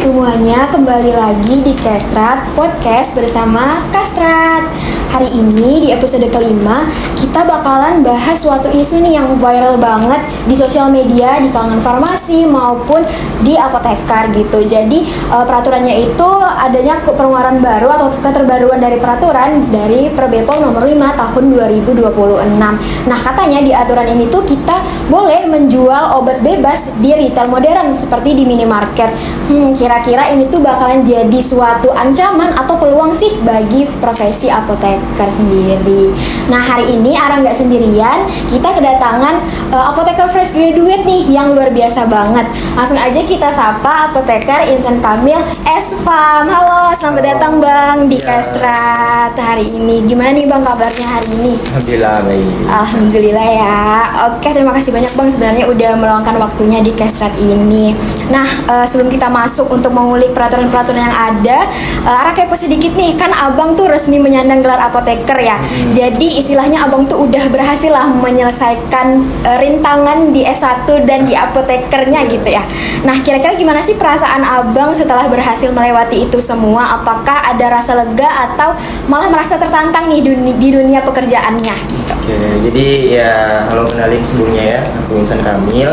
semuanya, kembali lagi di Kastrat Podcast bersama Kastrat. Hari ini di episode kelima kita bakalan bahas suatu isu nih yang viral banget di sosial media, di kalangan farmasi maupun di apoteker gitu. Jadi peraturannya itu adanya pengeluaran baru atau keterbaruan dari peraturan dari Perbepom nomor 5 tahun 2026. Nah, katanya di aturan ini tuh kita boleh menjual obat bebas di retail modern seperti di minimarket. Kira-kira ini tuh bakalan jadi suatu ancaman atau peluang sih bagi profesi apoteker sendiri. Nah, hari ini Ara nggak sendirian, kita kedatangan apoteker fresh graduate nih yang luar biasa banget. Langsung aja kita sapa apoteker Insan Kamil Esfam. Halo, selamat datang Bang di Kastrat hari ini. Gimana nih Bang kabarnya hari ini? Alhamdulillah baik. Alhamdulillah ya. Oke, terima kasih banyak Bang sebenarnya udah meluangkan waktunya di Kastrat ini. Nah, sebelum kita masuk untuk mengulik peraturan-peraturan yang ada, Ara kepo sedikit nih, kan Abang tuh resmi menyandang gelar apoteker ya. Jadi istilahnya Abang tuh udah berhasil lah menyelesaikan rintangan di S1 dan di apotekernya gitu ya. Nah, kira-kira gimana sih perasaan Abang setelah berhasil melewati itu semua? Apakah ada rasa lega atau malah merasa tertantang nih di dunia pekerjaannya gitu? Oke, jadi ya halo, kenalin sebelumnya ya, aku Insan Kamil,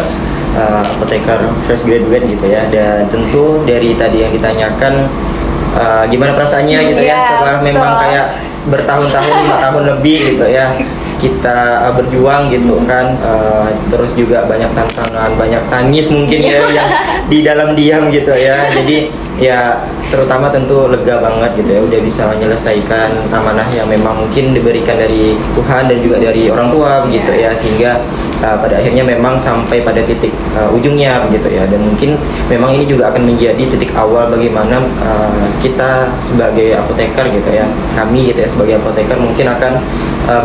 apoteker fresh graduate gitu ya. Dan tentu dari tadi yang ditanyakan gimana perasaannya gitu ya setelah betul. memang kayak bertahun-tahun 5 tahun lebih gitu ya kita berjuang gitu kan, terus juga banyak tantangan, banyak tangis mungkin ya yang di dalam diam gitu ya. Jadi ya terutama tentu lega banget gitu ya udah bisa menyelesaikan amanah yang memang mungkin diberikan dari Tuhan dan juga dari orang tua begitu ya, sehingga pada akhirnya memang sampai pada titik ujungnya begitu ya. Dan mungkin memang ini juga akan menjadi titik awal bagaimana kita sebagai apoteker gitu ya, kami gitu ya sebagai apoteker mungkin akan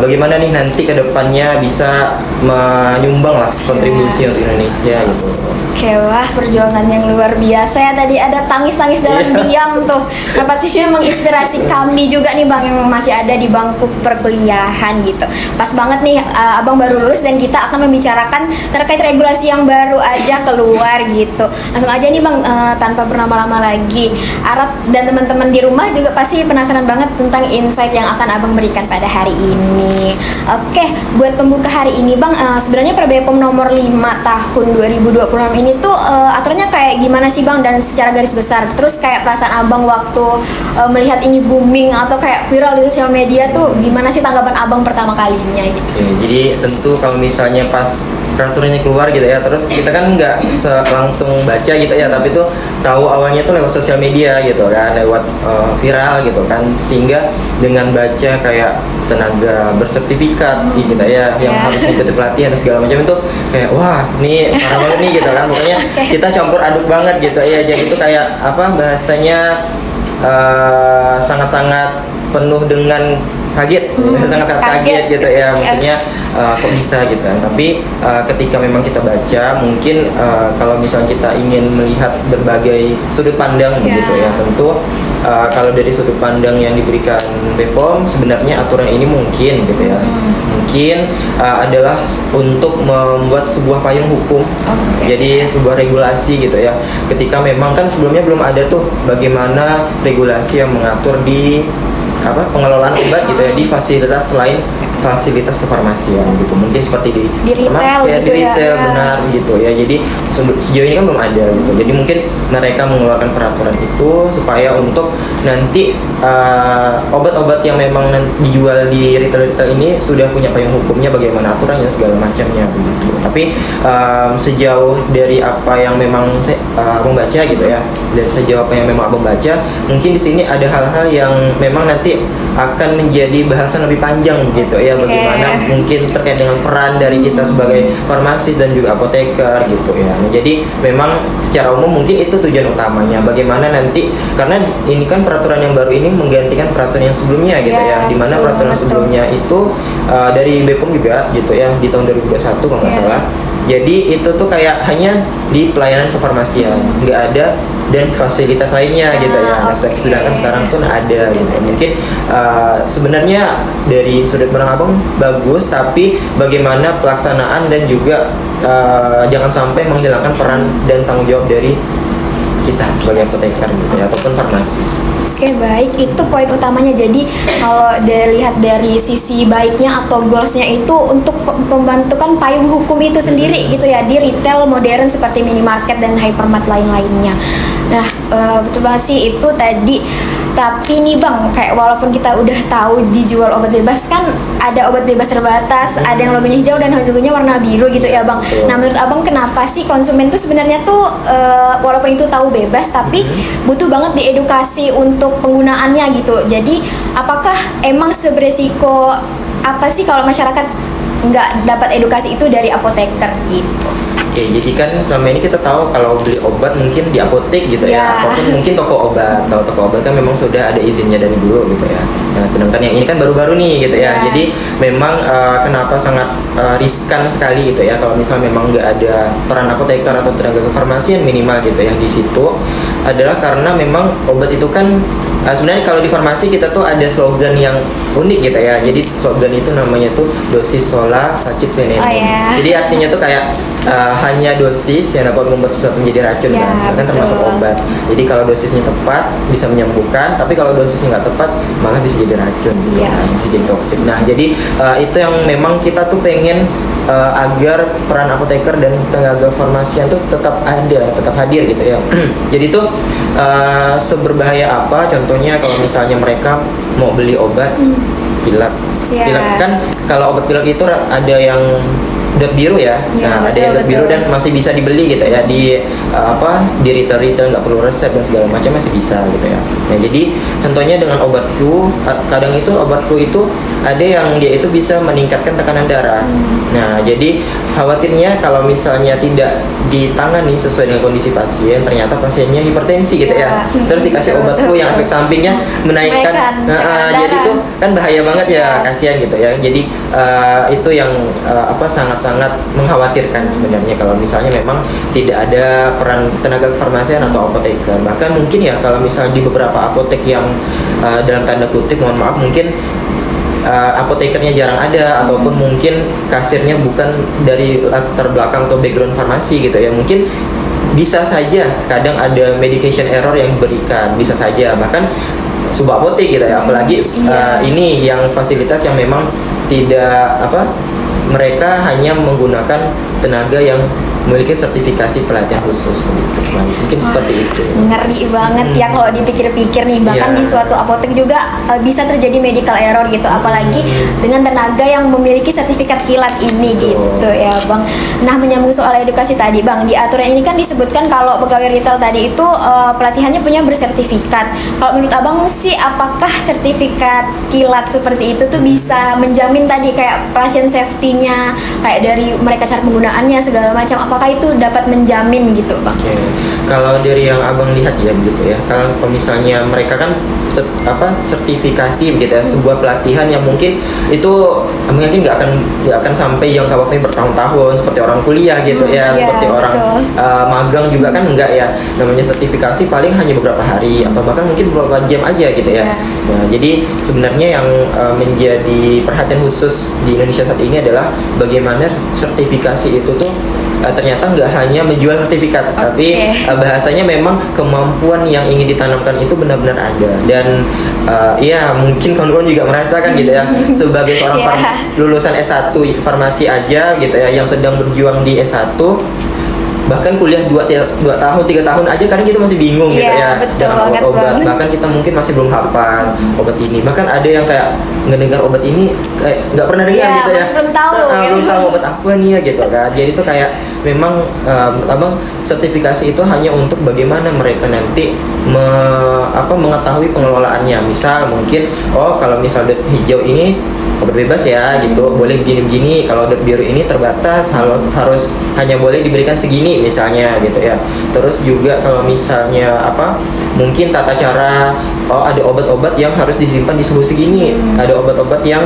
bagaimana nih nanti ke depannya bisa menyumbang lah kontribusi untuk Indonesia gitu. Oke, wah perjuangan yang luar biasa ya. Tadi ada tangis-tangis dalam diam tuh. Nah, pastinya menginspirasi kami juga nih Bang yang masih ada di bangku perkuliahan gitu. Pas banget nih Abang baru lulus dan kita akan membicarakan terkait regulasi yang baru aja keluar gitu. Langsung aja nih Bang, tanpa berlama-lama lagi. Arab dan teman-teman di rumah juga pasti penasaran banget tentang insight yang akan Abang berikan pada hari ini. Oke, buat pembuka hari ini Bang, sebenarnya Perbepom nomor 5 tahun 2026 ini tuh aturannya kayak gimana sih Bang, dan secara garis besar. Terus kayak perasaan Abang waktu melihat ini booming atau kayak viral di sosial media tuh gimana sih tanggapan Abang pertama kalinya gitu? Oke, jadi tentu kalau misalnya pas peraturannya keluar gitu ya, terus kita kan nggak langsung baca gitu ya, tapi tuh tahu awalnya tuh lewat sosial media gitu kan, lewat viral gitu kan, sehingga dengan baca kayak tenaga bersertifikat gitu ya, yang harus mengikuti pelatihan dan segala macam itu kayak wah ini parah banget nih gitu kan, pokoknya kita campur aduk banget gitu ya. Jadi itu kayak apa bahasanya, sangat-sangat penuh dengan kaget, sangat-sangat kaget gitu ya, maksudnya kok bisa gitu kan. Tapi ketika memang kita baca, mungkin kalau misalnya kita ingin melihat berbagai sudut pandang gitu ya, tentu kalau dari sudut pandang yang diberikan Bepom, sebenarnya aturan ini mungkin gitu ya, mungkin adalah untuk membuat sebuah payung hukum, jadi sebuah regulasi gitu ya. Ketika memang kan sebelumnya belum ada tuh bagaimana regulasi yang mengatur di pengelolaan obat gitu ya di fasilitas selain fasilitas kefarmasian gitu, mungkin seperti di retail ya, gitu di retail ya. Benar gitu ya. Jadi sejauh ini kan belum ada gitu, jadi mungkin mereka mengeluarkan peraturan itu supaya untuk nanti obat-obat yang memang dijual di retail ini sudah punya payung hukumnya, bagaimana aturannya segala macamnya begitu. Tapi sejauh dari apa yang memang abang baca gitu ya, dan sejauh apa yang memang abang baca, mungkin di sini ada hal-hal yang memang nanti akan menjadi bahasan lebih panjang gitu ya, bagaimana mungkin terkait dengan peran dari kita sebagai farmasis dan juga apoteker gitu ya. Nah, jadi memang secara umum mungkin itu tujuan utamanya, bagaimana nanti, karena ini kan peraturan yang baru ini menggantikan peraturan yang sebelumnya gitu ya, dimana peraturan sebelumnya itu dari Bepom juga gitu ya di tahun 2021 kalau nggak salah. Jadi itu tuh kayak hanya di pelayanan kefarmasian, nggak ada dan fasilitas lainnya gitu ya. Nah, sedangkan sekarang pun ada gitu. Mungkin sebenarnya dari sudut pandang abang bagus, tapi bagaimana pelaksanaan dan juga jangan sampai menghilangkan peran dan tanggung jawab dari kita sebagai apoteker gitu ya, ataupun farmasis. Oke, baik, itu poin utamanya. Jadi kalau dilihat dari sisi baiknya atau goalsnya itu untuk pembentukan payung hukum itu sendiri gitu ya di retail modern seperti minimarket dan hypermart lain-lainnya. Nah, betul banget sih itu tadi. Tapi nih Bang, kayak walaupun kita udah tahu dijual obat bebas, kan ada obat bebas terbatas, ada yang logonya hijau dan logonya warna biru gitu ya Bang. Nah, menurut Abang kenapa sih konsumen tuh sebenarnya tuh walaupun itu tahu bebas tapi butuh banget diedukasi untuk penggunaannya gitu. Jadi apakah emang seberesiko apa sih kalau masyarakat nggak dapat edukasi itu dari apoteker gitu? Oke, jadi kan selama ini kita tahu kalau beli obat mungkin di apotek gitu ya, ataupun mungkin toko obat. Kalau toko obat kan memang sudah ada izinnya dari dulu gitu ya. Nah, sedangkan yang ini kan baru-baru nih gitu ya. Jadi memang kenapa sangat riskan sekali gitu ya kalau misalnya memang nggak ada peran apoteker atau tenaga kefarmasian minimal gitu ya di situ, adalah karena memang obat itu kan sebenarnya kalau di farmasi kita tuh ada slogan yang unik gitu ya. Jadi slogan itu namanya tuh dosis sola facit venenum. Jadi artinya tuh kayak hanya dosis yang dapat membuat sesuatu menjadi racun kan termasuk obat. Jadi kalau dosisnya tepat bisa menyembuhkan, tapi kalau dosisnya nggak tepat malah bisa jadi racun, kan? Bisa jadi toksik. Nah, jadi itu yang memang kita tuh pengen agar peran apoteker dan tenaga farmasian tuh tetap ada, tetap hadir gitu ya. Jadi tuh seberbahaya apa contohnya kalau misalnya mereka mau beli obat pilek. Pilek kan kalau obat pilek itu ada yang dot biru ya, nah ada yang dot biru dan masih bisa dibeli gitu ya di di retail nggak perlu resep dan segala macam masih bisa gitu ya. Nah jadi contohnya dengan obat flu, kadang itu obat flu itu ada yang dia itu bisa meningkatkan tekanan darah. Nah jadi khawatirnya kalau misalnya tidak ditangani sesuai dengan kondisi pasien, ternyata pasiennya hipertensi gitu ya. Terus dikasih obat flu yang efek sampingnya menaikkan, jadi itu kan bahaya banget ya, kasihan gitu ya. Jadi itu yang sangat-sangat mengkhawatirkan sebenarnya kalau misalnya memang tidak ada peran tenaga kefarmasian atau apoteker. Bahkan mungkin ya kalau misalnya di beberapa apotek yang dalam tanda kutip mohon maaf mungkin apotekernya jarang ada ataupun mungkin kasirnya bukan dari latar belakang atau background farmasi gitu ya, mungkin bisa saja kadang ada medication error yang diberikan, bisa saja bahkan sebuah apotek gitu ya, apalagi ini yang fasilitas yang memang tidak mereka hanya menggunakan tenaga yang memiliki sertifikasi pelatihan khusus begitu. Mungkin seperti itu. Ngeri banget ya kalau dipikir-pikir nih, bahkan di suatu apotek juga bisa terjadi medical error gitu, apalagi dengan tenaga yang memiliki sertifikat kilat ini gitu ya Bang. Nah, menyambung soal edukasi tadi Bang, di aturan ini kan disebutkan kalau pegawai retail tadi itu pelatihannya punya bersertifikat. Kalau menurut Abang sih apakah sertifikat kilat seperti itu tuh bisa menjamin tadi kayak pasien safety-nya, kayak dari mereka cara penggunaannya segala macam, apakah itu dapat menjamin gitu Bang? Kalau dari yang Abang lihat ya begitu ya, kalau misalnya mereka kan sertifikasi begitu ya, sebuah pelatihan yang mungkin itu mungkin nggak akan sampai yang waktunya bertahun-tahun seperti orang kuliah gitu ya, seperti orang magang juga kan enggak ya. Namanya sertifikasi paling hanya beberapa hari atau bahkan mungkin beberapa jam aja gitu ya. Nah, jadi sebenarnya yang menjadi perhatian khusus di Indonesia saat ini adalah bagaimana sertifikasi itu tuh ternyata nggak hanya menjual sertifikat, tapi bahasanya memang kemampuan yang ingin ditanamkan itu benar-benar ada. Dan ya mungkin kawan-kawan juga merasakan gitu ya, sebagai seorang lulusan S1 farmasi aja gitu ya, yang sedang berjuang di S1, bahkan kuliah 2 tahun 3 tahun aja kadang kita masih bingung gitu ya dengan obat. Bahkan kita mungkin masih belum hafal obat ini, bahkan ada yang kayak ngedengar obat ini kayak nggak pernah dengar gitu ya, belum tahu belum tahu obat apa nih ya gitu kan. Jadi itu kayak memang abang sertifikasi itu hanya untuk bagaimana mereka nanti mengetahui pengelolaannya. Misal mungkin kalau misal dot hijau ini obat bebas ya gitu, boleh begini-begini. Kalau dot biru ini terbatas, harus hanya boleh diberikan segini misalnya gitu ya. Terus juga kalau misalnya mungkin tata cara ada obat-obat yang harus disimpan di suhu segini, ada obat-obat yang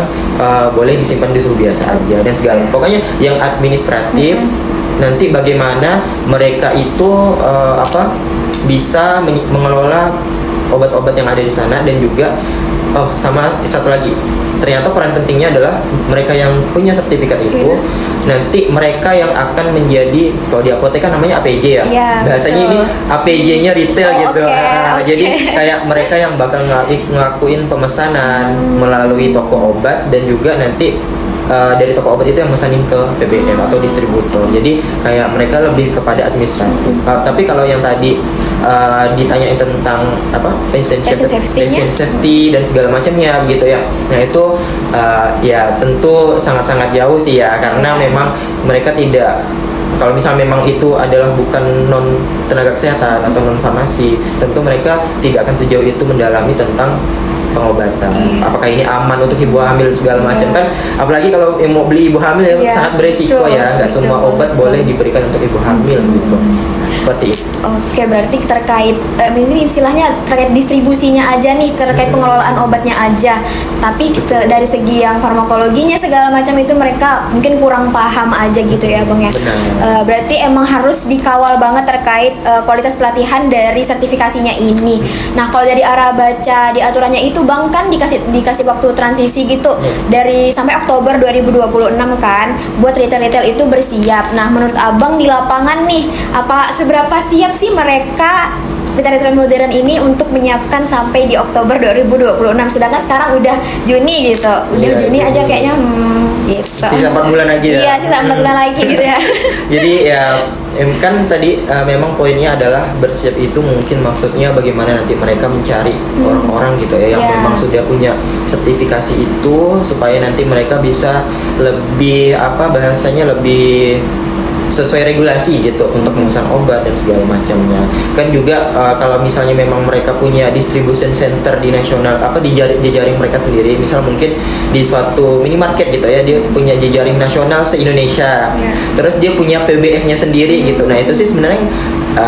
boleh disimpan di suhu biasa aja dan segala. Pokoknya yang administratif nanti bagaimana mereka itu bisa mengelola obat-obat yang ada di sana, dan juga Oh, sama satu lagi. Ternyata peran pentingnya adalah mereka yang punya sertifikat itu nanti mereka yang akan menjadi, kalau di apotek kan namanya APJ ya. Bahasanya betul. ini APJ-nya retail gitu. Oke. Jadi kayak mereka yang bakal ngelakuin pemesanan melalui toko obat dan juga nanti dari toko obat itu yang mesanin ke PBM atau distributor. Jadi kayak mereka lebih kepada administratif. Tapi kalau yang tadi ditanyain tentang apa patient safety dan segala macamnya gitu ya. Nah itu ya tentu sangat-sangat jauh sih ya, karena memang mereka tidak, kalau misalnya memang itu adalah bukan non tenaga kesehatan atau non farmasi, tentu mereka tidak akan sejauh itu mendalami tentang pengobatan. Apakah ini aman untuk ibu hamil segala macam kan? Apalagi kalau mau beli ibu hamil sangat beresiko ya. Nggak semua obat boleh diberikan untuk ibu hamil gitu. Seperti itu. Oke, berarti terkait ini istilahnya terkait distribusinya aja nih, terkait pengelolaan obatnya aja. Tapi dari segi yang farmakologinya segala macam itu mereka mungkin kurang paham aja gitu ya, Bang ya. Berarti emang harus dikawal banget terkait kualitas pelatihan dari sertifikasinya ini. Nah, kalau dari arah baca di aturannya itu Bang kan dikasih waktu transisi gitu dari sampai Oktober 2026 kan buat retail-retail itu bersiap. Nah, menurut Abang di lapangan nih, apa seberapa siap sih mereka retail-retail modern ini untuk menyiapkan sampai di Oktober 2026, sedangkan sekarang udah Juni gitu. Juni aja kayaknya gitu. Sisa 4 bulan lagi ya. Iya, sisa 4 bulan lagi gitu ya. Jadi ya kan tadi memang poinnya adalah bersiap itu mungkin maksudnya bagaimana nanti mereka mencari orang-orang gitu ya yang memang sudah punya sertifikasi itu, supaya nanti mereka bisa lebih bahasanya lebih sesuai regulasi gitu untuk memesan obat dan segala macamnya. Kan juga kalau misalnya memang mereka punya distribution center di nasional di jejaring mereka sendiri, misal mungkin di suatu minimarket gitu ya, dia punya jejaring nasional se-Indonesia. Terus dia punya PBF-nya sendiri gitu. Nah, itu sih sebenarnya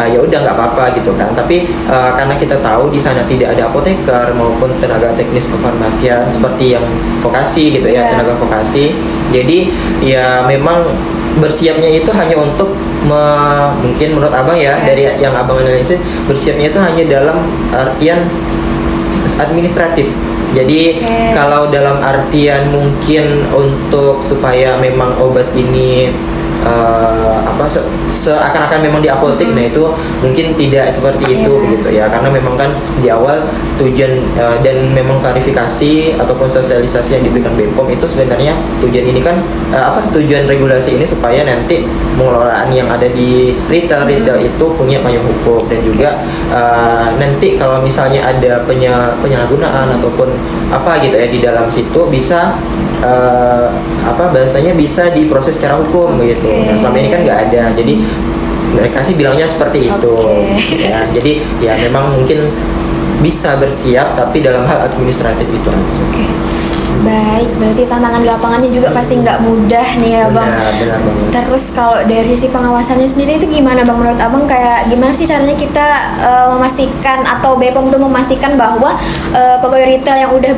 ya udah nggak apa-apa gitu kan. Tapi karena kita tahu di sana tidak ada apoteker maupun tenaga teknis kefarmasian seperti yang vokasi gitu ya, tenaga vokasi. Jadi ya memang bersiapnya itu hanya untuk mungkin menurut Abang ya, dari yang Abang analisis, bersiapnya itu hanya dalam artian administratif. Jadi kalau dalam artian mungkin untuk supaya memang obat ini seakan-akan memang di apotek, nah itu mungkin tidak seperti itu gitu ya, karena memang kan di awal tujuan dan memang klarifikasi ataupun sosialisasi yang diberikan BPOM itu sebenarnya tujuan ini kan tujuan regulasi ini supaya nanti pengelolaan yang ada di retail itu punya payung hukum, dan juga nanti kalau misalnya ada penyalahgunaan ataupun gitu ya di dalam situ bisa bahasanya bisa diproses secara hukum begitu. Nah, selama ini kan nggak ada, jadi mereka sih bilangnya seperti itu. Ya, jadi ya memang mungkin bisa bersiap tapi dalam hal administratif itu aja. Baik, berarti tantangan di lapangannya juga pasti nggak mudah nih ya Bang. Benar banget. Terus kalau dari sisi pengawasannya sendiri itu gimana Bang? Menurut Abang kayak gimana sih caranya kita memastikan atau BPOM untuk memastikan bahwa pegawai retail yang udah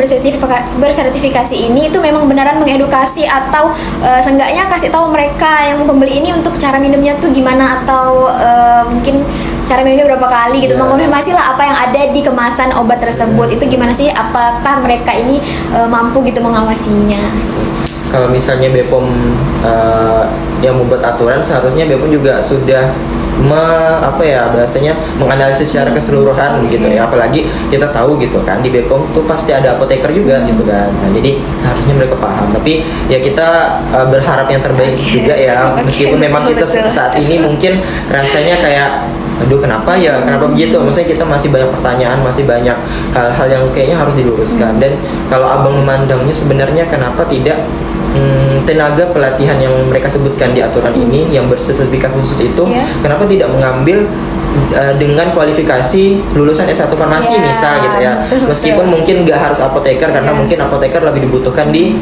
bersertifikasi ini itu memang beneran mengedukasi atau seenggaknya kasih tahu mereka yang pembeli ini untuk cara minumnya tuh gimana, atau mungkin cara minumnya berapa kali gitu, mengkonfirmasi lah apa yang ada di kemasan obat tersebut. Itu gimana sih, apakah mereka ini mampu gitu mengawasinya? Kalau misalnya BPOM yang membuat aturan, seharusnya BPOM juga sudah bahasanya menganalisis secara keseluruhan gitu ya. Apalagi kita tahu gitu kan di BPOM tuh pasti ada apoteker juga gitu kan. Nah, jadi harusnya mereka paham. Tapi ya kita berharap yang terbaik juga ya. Meskipun memang kita saat ini mungkin rasanya kayak aduh kenapa begitu, maksudnya kita masih banyak pertanyaan, masih banyak hal-hal yang kayaknya harus diluruskan. Dan kalau Abang memandangnya sebenarnya kenapa tidak tenaga pelatihan yang mereka sebutkan di aturan ini yang bersertifikat khusus itu kenapa tidak mengambil dengan kualifikasi lulusan S1 farmasi misal gitu ya, meskipun mungkin nggak harus apoteker, karena mungkin apoteker lebih dibutuhkan di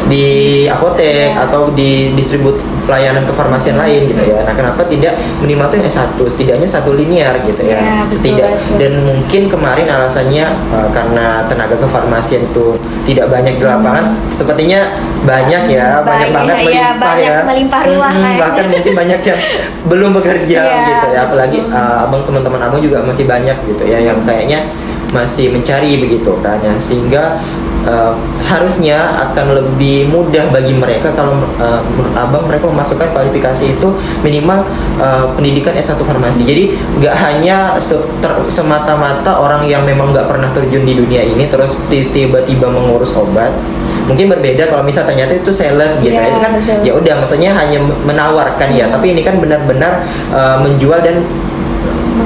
di apotek atau di distribut pelayanan kefarmasian lain gitu ya. Nah, kenapa tidak minimal tuh yang S1, setidaknya satu linear gitu ya, betul. Dan mungkin kemarin alasannya karena tenaga kefarmasian itu tidak banyak di lapangan, sepertinya banyak banget melimpah ruah bahkan mungkin banyak yang belum bekerja gitu ya, apalagi teman-teman abang juga masih banyak gitu ya yang kayaknya masih mencari begitu kan ya, sehingga harusnya akan lebih mudah bagi mereka kalau menurut abang mereka memasukkan kualifikasi itu minimal pendidikan S1 farmasi. Jadi nggak hanya semata-mata orang yang memang nggak pernah terjun di dunia ini terus tiba-tiba mengurus obat. Mungkin berbeda kalau misal ternyata itu sales gitu ya, itu kan ya udah maksudnya hanya menawarkan ya, tapi ini kan benar-benar menjual dan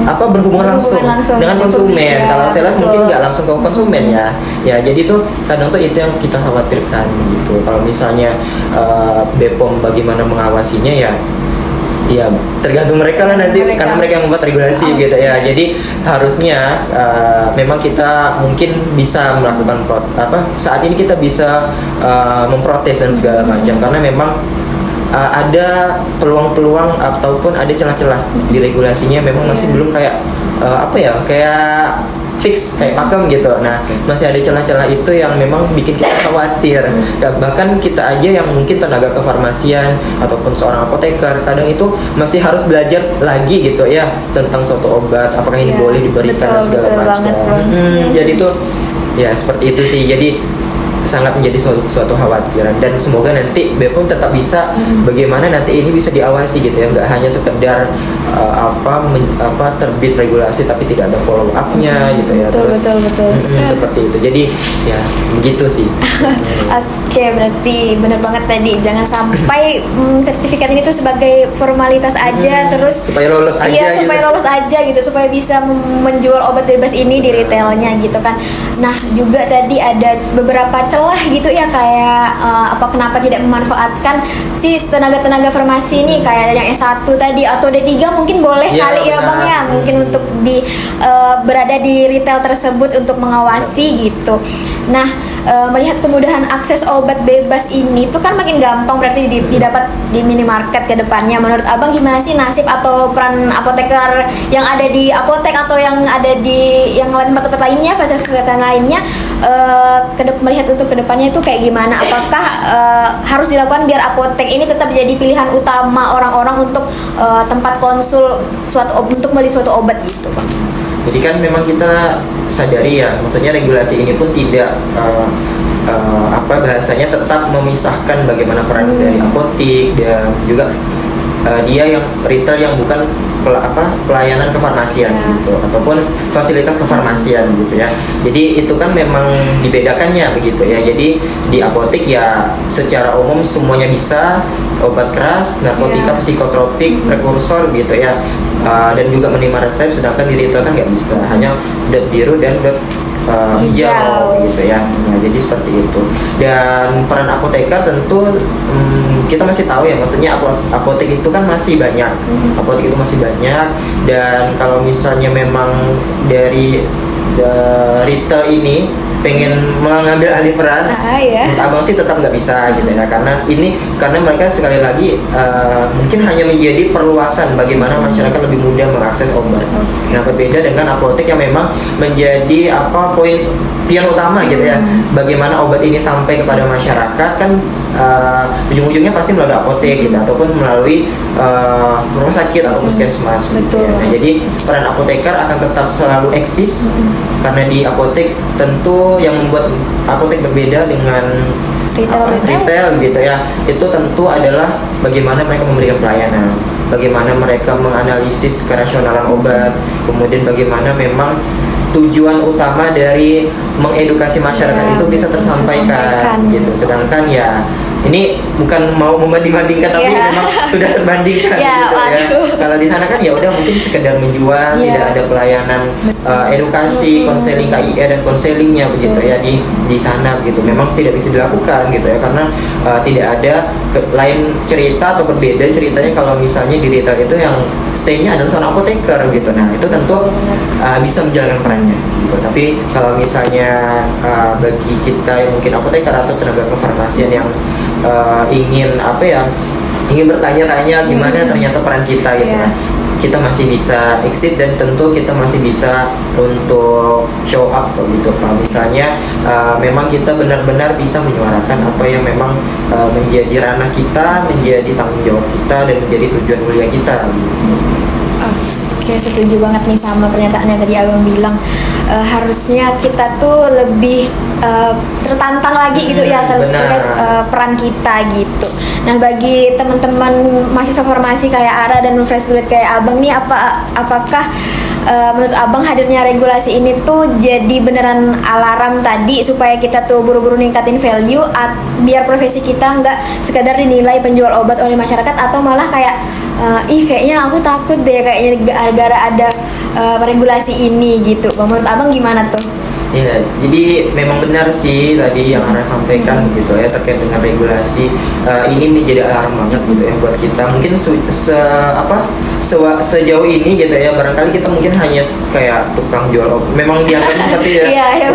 berhubungan langsung dengan konsumen. Ya, kalau sales mungkin nggak langsung ke konsumen ya jadi tuh kadang tuh itu yang kita khawatirkan gitu. Kalau misalnya BPOM bagaimana mengawasinya ya tergantung mereka lah nanti, karena mereka yang membuat regulasi gitu ya. Jadi harusnya memang kita mungkin bisa melakukan saat ini kita bisa memprotes dan segala macam, karena memang ada peluang-peluang ataupun ada celah-celah di regulasinya memang masih belum kayak kayak fix kayak pakem gitu. Nah, masih ada celah-celah itu yang memang bikin kita khawatir. Bahkan kita aja yang mungkin tenaga kefarmasian ataupun seorang apoteker kadang itu masih harus belajar lagi gitu ya tentang suatu obat, apakah ini boleh diberikan dan segala macam. Jadi tuh ya seperti itu sih. Jadi sangat menjadi suatu khawatiran, dan semoga nanti BPOM tetap bisa bagaimana nanti ini bisa diawasi gitu ya, nggak hanya sekedar terbit regulasi tapi tidak ada follow up-nya gitu ya. Betul. Seperti itu. Jadi ya begitu sih. Oke, berarti benar banget tadi, jangan sampai sertifikat ini tuh sebagai formalitas aja terus supaya lolos aja. Iya, supaya lolos aja gitu, supaya bisa menjual obat bebas ini di retailnya gitu kan. Nah, juga tadi ada beberapa celah gitu ya, kayak kenapa tidak memanfaatkan si tenaga-tenaga farmasi ini, kayak yang S1 tadi atau D3 mungkin boleh kali ya Bang ya, mungkin untuk berada di retail tersebut untuk mengawasi gitu. Nah, melihat kemudahan akses obat bebas ini tuh kan makin gampang berarti didapat di minimarket ke depannya. Menurut Abang gimana sih nasib atau peran apoteker yang ada di apotek atau yang ada di yang tempat-tempat lainnya, fasilitas kesehatan lainnya, melihat untuk kedepannya itu kayak gimana? Apakah harus dilakukan biar apotek ini tetap jadi pilihan utama orang-orang untuk tempat konsul untuk membeli suatu obat gitu, Bang? Jadi kan memang kita sadari ya, maksudnya regulasi ini pun tidak bahasanya tetap memisahkan bagaimana peran dari apotik dan juga dia yang retail yang bukan pelayanan kefarmasian gitu ataupun fasilitas kefarmasian gitu ya. Jadi itu kan memang dibedakannya begitu ya. Jadi di apotik ya secara umum semuanya bisa, obat keras, narkotika, psikotropik, prekursor gitu ya, dan juga menerima resep, sedangkan di retail kan nggak bisa, hanya dot biru dan dot hijau gitu ya. Nah, jadi seperti itu. Dan peran apoteker tentu kita masih tahu ya, maksudnya apotek itu kan masih banyak. Apotek itu masih banyak, dan kalau misalnya memang dari retail ini pengen mengambil alih peran, abang sih tetap nggak bisa gitu ya, karena mereka sekali lagi mungkin hanya menjadi perluasan bagaimana masyarakat lebih mudah mengakses obat. Nah, berbeda dengan apotek yang memang menjadi poin utama gitu ya, bagaimana obat ini sampai kepada masyarakat kan ujung-ujungnya pasti melalui apotek gitu, ataupun melalui rumah sakit atau puskesmas. Gitu ya. Nah, jadi peran apoteker akan tetap selalu eksis, karena di apotek tentu yang membuat apotek berbeda dengan retail gitu ya, itu tentu adalah bagaimana mereka memberikan pelayanan, bagaimana mereka menganalisis kerasionalan obat, kemudian bagaimana memang tujuan utama dari mengedukasi masyarakat itu bisa tersampaikan gitu. Sedangkan ya ini bukan mau membanding-bandingkan, tapi memang sudah terbandingkan gitu ya. Kalau di sana kan ya udah mungkin sekedar menjual, tidak ada pelayanan edukasi, konseling KIE dan konselingnya begitu ya di sana gitu. Memang tidak bisa dilakukan gitu ya, karena tidak ada lain cerita atau berbeda ceritanya kalau misalnya di retail itu yang stay-nya adalah seorang apoteker gitu. Nah, itu tentu bisa menjalankan perannya gitu. Tapi kalau misalnya bagi kita yang mungkin apoteker atau tenaga kefarmasian yang ingin bertanya-tanya gimana ternyata peran kita gitu ya, kita masih bisa eksis dan tentu kita masih bisa untuk show up gitu. Kalau misalnya memang kita benar-benar bisa menyuarakan apa yang memang menjadi ranah kita, menjadi tanggung jawab kita, dan menjadi tujuan mulia kita gitu. Oke, setuju banget nih sama pernyataan yang tadi Abang bilang. Harusnya kita tuh lebih tertantang lagi gitu ya terkait peran kita gitu. Nah, bagi teman-teman mahasiswa formasi kayak Ara dan fresh graduate kayak Abang nih, apakah menurut Abang hadirnya regulasi ini tuh jadi beneran alarm tadi supaya kita tuh buru-buru ningkatin value biar profesi kita nggak sekadar dinilai penjual obat oleh masyarakat, atau malah kayak kayaknya aku takut deh kayaknya gara-gara ada regulasi ini gitu. Menurut Abang gimana tuh? Ya, jadi memang benar sih tadi yang Ara sampaikan gitu ya terkait dengan regulasi ini menjadi alarm banget gitu ya buat kita. Mungkin sejauh ini gitu ya, barangkali kita mungkin hanya kayak tukang jual obat. Memang dianggapnya seperti ya,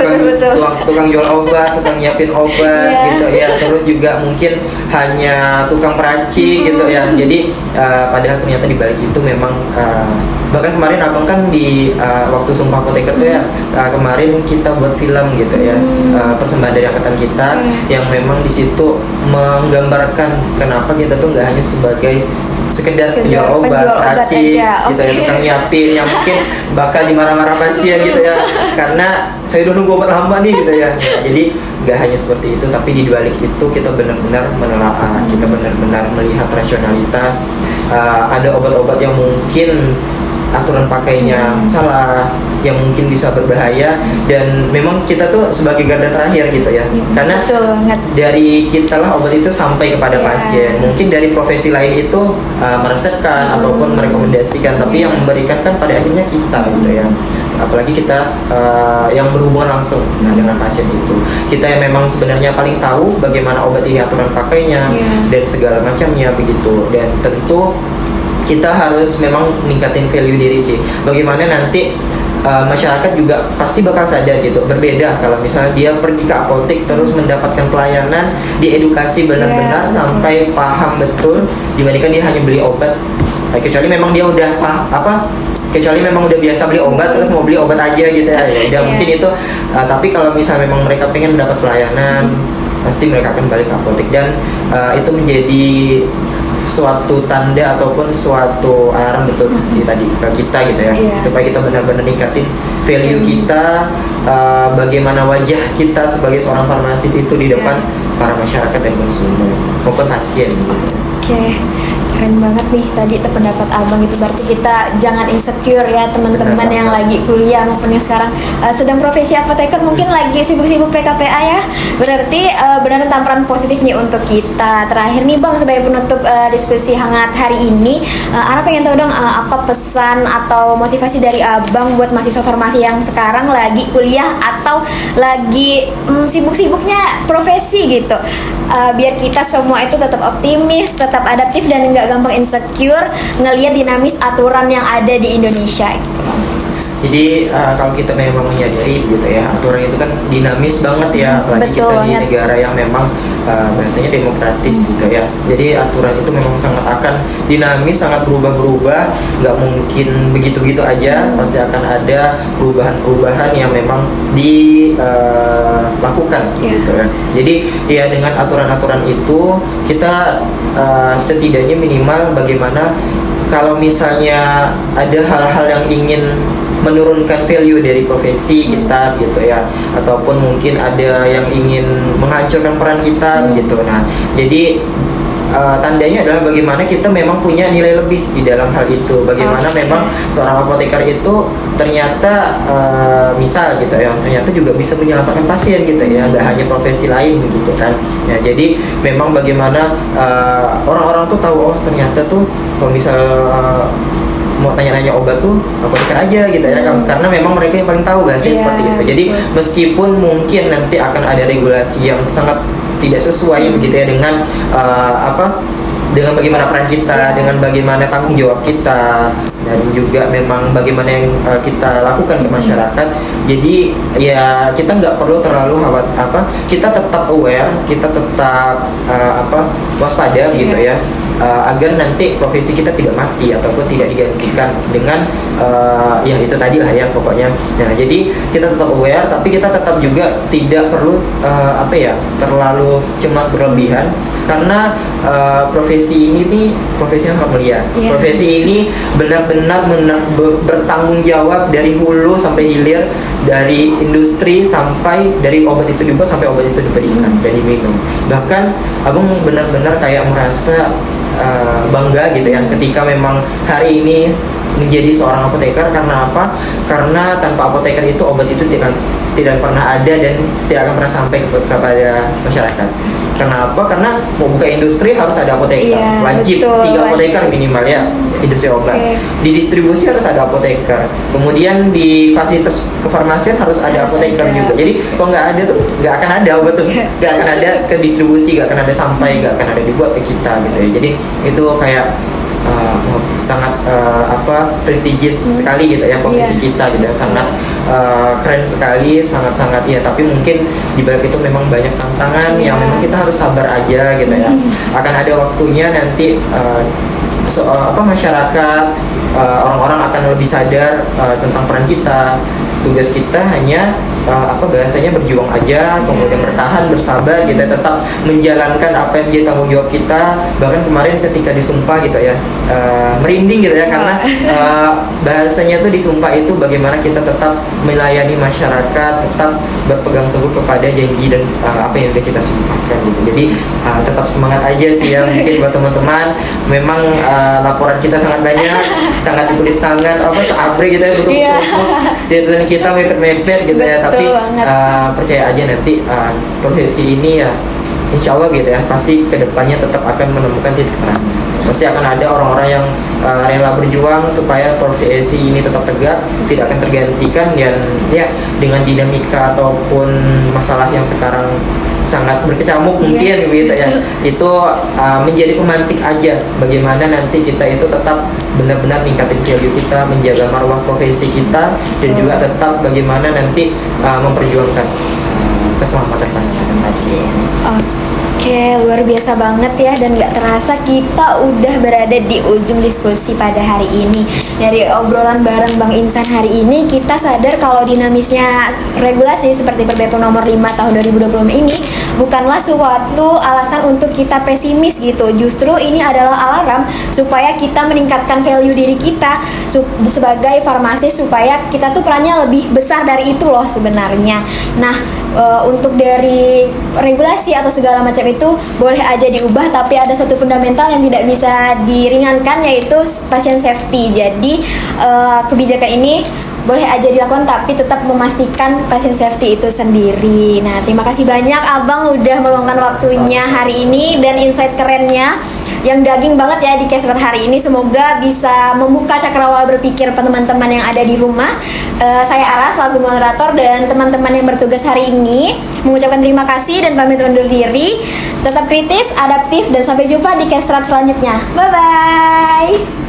tukang jual obat, tukang nyiapin obat gitu ya. Terus juga mungkin hanya tukang peracik gitu ya. Jadi padahal ternyata di balik itu memang bahkan kemarin Abang kan di waktu Sumpah Apoteker tuh ya, kemarin kita buat film gitu ya, persembahan dari angkatan kita yang memang di situ menggambarkan kenapa kita tuh nggak hanya sebagai sekedar penjual obat peracik gitu ya, tukang nyiapin yang mungkin bakal dimarah-marah pasien gitu ya karena saya udah nunggu obat lama nih gitu ya. Jadi nggak hanya seperti itu, tapi di balik itu kita benar-benar menelaah, kita benar-benar melihat rasionalitas. Ada obat-obat yang mungkin aturan pakainya salah, yang mungkin bisa berbahaya, dan memang kita tuh sebagai garda terakhir gitu ya, karena dari kita lah obat itu sampai kepada pasien. Mungkin dari profesi lain itu meresepkan ataupun merekomendasikan, tapi yang memberikan kan pada akhirnya kita gitu ya, apalagi kita yang berhubungan langsung dengan pasien itu. Kita yang memang sebenarnya paling tahu bagaimana obat ini aturan pakainya dan segala macamnya begitu. Dan tentu kita harus memang ningkatin value diri sih. Bagaimana nanti masyarakat juga pasti bakal sadar gitu. Berbeda kalau misalnya dia pergi ke apotek terus mendapatkan pelayanan, diedukasi benar-benar sampai paham betul, dibandingkan dia hanya beli obat. Kecuali memang dia udah kecuali memang udah biasa beli obat terus mau beli obat aja gitu ya. Mungkin itu. Tapi kalau misalnya memang mereka pengen mendapat pelayanan, pasti mereka akan balik ke apotek, dan itu menjadi suatu tanda ataupun suatu alarm betul sih tadi ke kita gitu ya, supaya kita benar-benar ningkatin value kita, bagaimana wajah kita sebagai seorang farmasis itu di depan para masyarakat dan konsumen maupun pasien gitu. Keren banget nih tadi pendapat Abang itu. Berarti kita jangan insecure ya teman-teman yang lagi kuliah maupun yang sekarang sedang profesi apoteker, mungkin lagi sibuk-sibuk PKPA ya. Berarti benar tamparan positif nih untuk kita. Terakhir nih Bang, sebagai penutup diskusi hangat hari ini, Ara pengen tahu dong apa pesan atau motivasi dari Abang buat mahasiswa farmasi yang sekarang lagi kuliah atau lagi sibuk-sibuknya profesi gitu, biar kita semua itu tetap optimis, tetap adaptif, dan nggak gampang insecure ngelihat dinamis aturan yang ada di Indonesia gitu. Jadi kalau kita memang menyadari gitu ya, aturan itu kan dinamis banget ya, apalagi kita di negara yang memang bahasanya demokratis gitu ya. Jadi aturan itu memang sangat akan dinamis, sangat berubah-berubah, nggak mungkin begitu-begitu aja. Pasti akan ada perubahan-perubahan yang memang dilakukan gitu ya. Jadi ya dengan aturan-aturan itu kita setidaknya minimal bagaimana kalau misalnya ada hal-hal yang ingin menurunkan value dari profesi kita gitu ya, ataupun mungkin ada yang ingin menghancurkan peran kita gitu. Nah, jadi tandanya adalah bagaimana kita memang punya nilai lebih di dalam hal itu. Bagaimana memang seorang apoteker itu ternyata misal gitu ya, ternyata juga bisa menyelamatkan pasien gitu ya, nggak hanya profesi lain gitu kan. Ya, jadi memang bagaimana orang-orang tuh tahu, oh ternyata tuh kalau misal mau tanya-tanya obat tuh apoteker aja gitu ya, karena memang mereka yang paling tahu bahasanya seperti itu. Jadi meskipun mungkin nanti akan ada regulasi yang sangat tidak sesuai begitu ya dengan dengan bagaimana peran kita, dengan bagaimana tanggung jawab kita, dan juga memang bagaimana yang kita lakukan ke masyarakat. Jadi ya kita nggak perlu terlalu kita tetap aware, kita tetap waspada gitu ya, agar nanti profesi kita tidak mati ataupun tidak digantikan dengan yang itu tadi lah ya pokoknya. Nah, jadi kita tetap aware, tapi kita tetap juga tidak perlu terlalu cemas berlebihan, karena profesi ini nih profesi yang sangat mulia. Profesi ini benar-benar benar-benar bertanggung jawab dari hulu sampai hilir, dari industri sampai dari obat itu dibuat sampai obat itu diberikan dan diminum. Bahkan abang benar-benar kayak merasa bangga gitu ya ketika memang hari ini menjadi seorang apoteker. Karena apa? Karena tanpa apoteker itu obat itu tidak pernah ada dan tidak akan pernah sampai kepada masyarakat. Kenapa? Karena mau buka industri harus ada apoteker, Iya, wajib betul, 3 apoteker wajib. minimal ya, industri obat. Oke. Di distribusi harus ada apoteker, kemudian di fasilitas kefarmasian harus ada Harus apoteker ada. juga. Jadi kalau nggak ada tuh nggak akan ada obat tuh, nggak akan ada ke distribusi, nggak akan ada sampai, nggak akan ada dibuat ke kita gitu ya. Jadi itu kayak sangat prestigious sekali gitu ya posisi Iya. kita gitu ya, sangat keren sekali, sangat ya. Tapi mungkin di balik itu memang banyak tantangan yang Iya. memang kita harus sabar aja gitu ya. Akan ada waktunya nanti masyarakat, orang-orang akan lebih sadar tentang peran kita. Tugas kita hanya bahasanya berjuang aja, kemudian bertahan, bersabar gitu ya, tetap menjalankan apa yang menjadi tanggung jawab kita. Bahkan kemarin ketika disumpah gitu ya, merinding gitu ya, karena bahasanya tuh disumpah itu bagaimana kita tetap melayani masyarakat, tetap berpegang teguh kepada janji dan apa yang sudah kita sumpahkan gitu. Jadi tetap semangat aja sih ya, mungkin buat teman-teman. Memang laporan kita sangat banyak, sangat ditulis tangan, seabre gitu ya, Iya. deadline kita mepet-mepet gitu ya. Betul Tapi banget. percaya aja nanti profesi ini ya, insya Allah gitu ya, pasti kedepannya tetap akan menemukan titik terang. Pasti akan ada orang-orang yang rela berjuang supaya profesi ini tetap tegak, tidak akan tergantikan. Dan ya dengan dinamika ataupun masalah yang sekarang sangat berkecamuk mungkin gitu ya, itu menjadi pemantik aja bagaimana nanti kita itu tetap benar-benar ningkatin value kita, menjaga marwah profesi kita, dan juga tetap bagaimana nanti memperjuangkan keselamatan pasien. Oke, luar biasa banget ya, dan gak terasa kita udah berada di ujung diskusi pada hari ini. Dari obrolan bareng Bang Insan hari ini, kita sadar kalau dinamisnya regulasi seperti Perpres nomor 5 tahun 2020 ini bukanlah suatu alasan untuk kita pesimis gitu. Justru ini adalah alarm supaya kita meningkatkan value diri kita sebagai farmasis, supaya kita tuh perannya lebih besar dari itu loh sebenarnya. Nah, untuk dari regulasi atau segala macam itu boleh aja diubah, tapi ada satu fundamental yang tidak bisa diringankan, yaitu patient safety. Jadi kebijakan ini boleh aja dilakukan, tapi tetap memastikan patient safety itu sendiri. Nah, terima kasih banyak Abang udah meluangkan waktunya hari ini dan insight kerennya yang daging banget ya di Kesrat hari ini. Semoga bisa membuka cakrawala berpikir teman-teman yang ada di rumah. Saya Ara selaku moderator dan teman-teman yang bertugas hari ini mengucapkan terima kasih dan pamit undur diri. Tetap kritis, adaptif, dan sampai jumpa di Kesrat selanjutnya. Bye-bye.